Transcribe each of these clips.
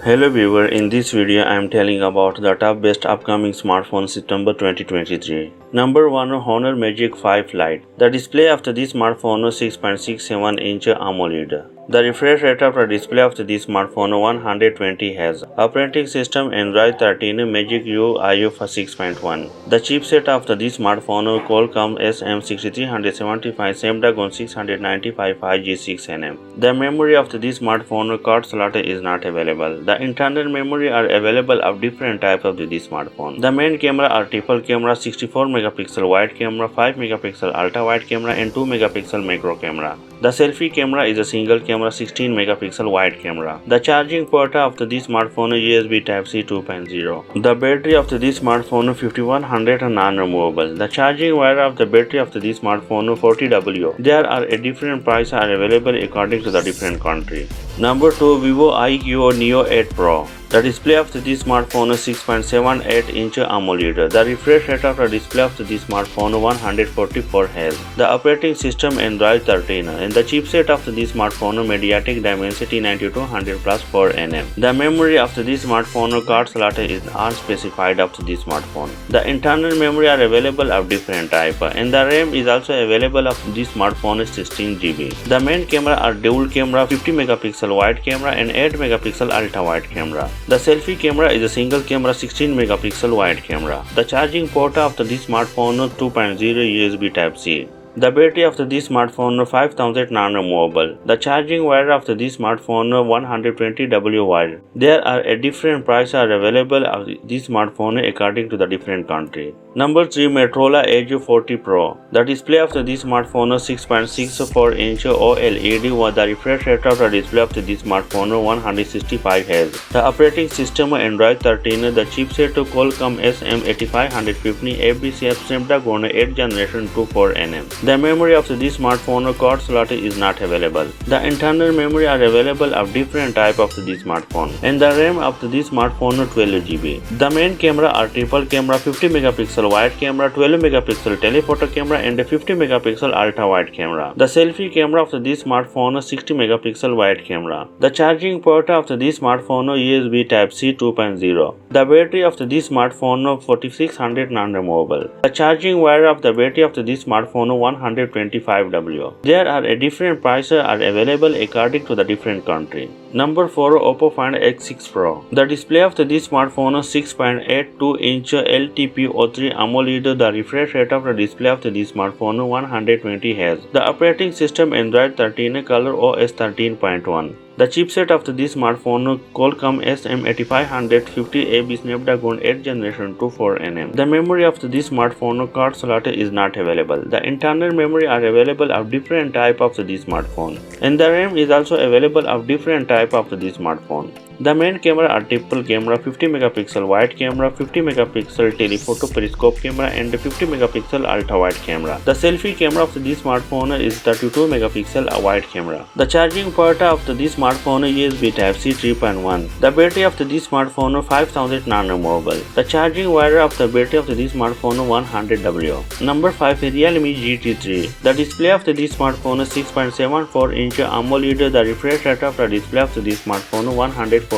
Hello viewer, in this video I am telling about the top best upcoming smartphone September 2023. Number 1, Honor Magic 5 Lite. The display of this smartphone 6.67-inch AMOLED. The refresh rate of the display of this smartphone 120 Hz. Operating system Android 13 Magic UI 6.1. The chipset of this smartphone Qualcomm SM6375 Snapdragon 695 5G6nm. The memory of this smartphone card slot is not available. The internal memory are available of different types of this smartphone. The main camera are triple camera 64 megapixel wide camera, 5 megapixel ultra wide camera and 2 megapixel macro camera. The selfie camera is a single camera 16 megapixel wide camera. The charging port of this smartphone USB Type-C 2.0. The battery of this smartphone 5100 non-removable. The charging wire of the battery of this smartphone 40W. There are a different price are available according to the different country. Number 2, Vivo IQ Neo Pro. The display of this smartphone is 6.78-inch AMOLED. The refresh rate of the display of this smartphone 144 Hz. The operating system Android 13 and the chipset of this smartphone MediaTek Dimensity 9200 plus 4nm. The memory of this smartphone card slot is unspecified of this smartphone. The internal memory are available of different type and the RAM is also available of this smartphone is 16GB. The main camera are dual camera 50 megapixel wide camera and 8 megapixel ultra wide camera. The selfie camera is a single camera 16 megapixel wide camera. The charging port of this smartphone 2.0 USB Type-C. The battery of this smartphone 5000 non-removable. The charging wire of this smartphone 120W wire. There are a different price are available of this smartphone according to the different country. Number 3, Motorola AJU40 Pro. The display of this smartphone 6.64-inch OLED with the refresh rate of the display of this smartphone 165 Hz. The operating system Android 13. The chipset Qualcomm SM8550 ABCF Snapdragon 8 Generation 24nm. The memory of this smartphone card slot is not available. The internal memory are available of different type of this smartphone and the RAM of this smartphone 12GB. The main camera are triple camera 50 megapixel wide camera, 12 megapixel telephoto camera and 50 megapixel ultra wide camera. The selfie camera of this smartphone 60 megapixel wide camera. The charging port of this smartphone USB Type-C 2.0. The battery of this smartphone 4600 non-removable. The charging wire of the battery of this smartphone 125W. There are a different prices are available according to the different country. Number 4, Oppo Find X6 Pro. The display of this smartphone 6.82-inch LTPO3 AMOLED. The refresh rate of the display of this smartphone 120 Hz. The operating system Android 13, color OS 13.1. The chipset of this smartphone Qualcomm SM8550 AB Snapdragon 8 Generation 24nm. The memory of this smartphone card slot is not available. The internal memory are available of different type of this smartphone and the RAM is also available of different type of this smartphone. The main camera are triple camera 50 megapixel wide camera, 50 megapixel telephoto periscope camera and 50 megapixel ultra wide camera. The selfie camera of this smartphone is 32 megapixel wide camera. The charging port of this smartphone USB Type-C 3.1. The battery of this smartphone 5000 non-removable. The charging wire of the battery of this smartphone 100W. Number 5, Realme GT3. The display of this smartphone 6.74-inch AMOLED. The refresh rate of the display of this smartphone 144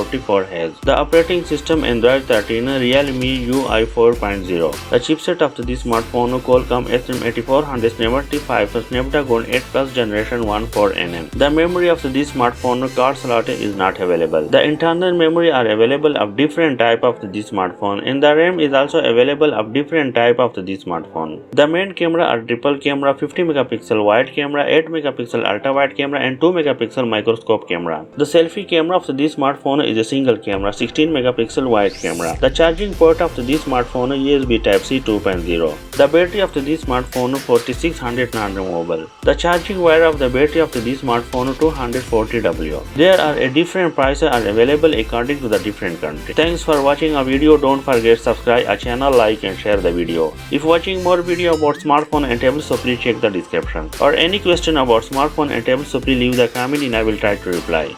Hz. The operating system Android 13, Realme UI 4.0. The chipset of this smartphone Qualcomm SM8475 Snapdragon 8 Plus Generation 14nm. The memory of this smartphone card slot is not available. The internal memory are available of different type of this smartphone and the RAM is also available of different type of this smartphone. The main camera are triple camera 50 megapixel wide camera, 8 megapixel ultra wide camera and 2 megapixel microscope camera. The selfie camera of this smartphone is a single camera 16 megapixel wide camera. The charging port of this smartphone USB Type-C 2.0. The battery of this smartphone 4600 non-removable. The charging wire of the battery of this smartphone 240W. There are a different prices are available according to the different country. Thanks for watching our video. Don't forget subscribe our channel, like and share the video. If watching more video about smartphone and tablets, so please check the description. Or any question about smartphone and tablets, so please leave the comment and I will try to reply.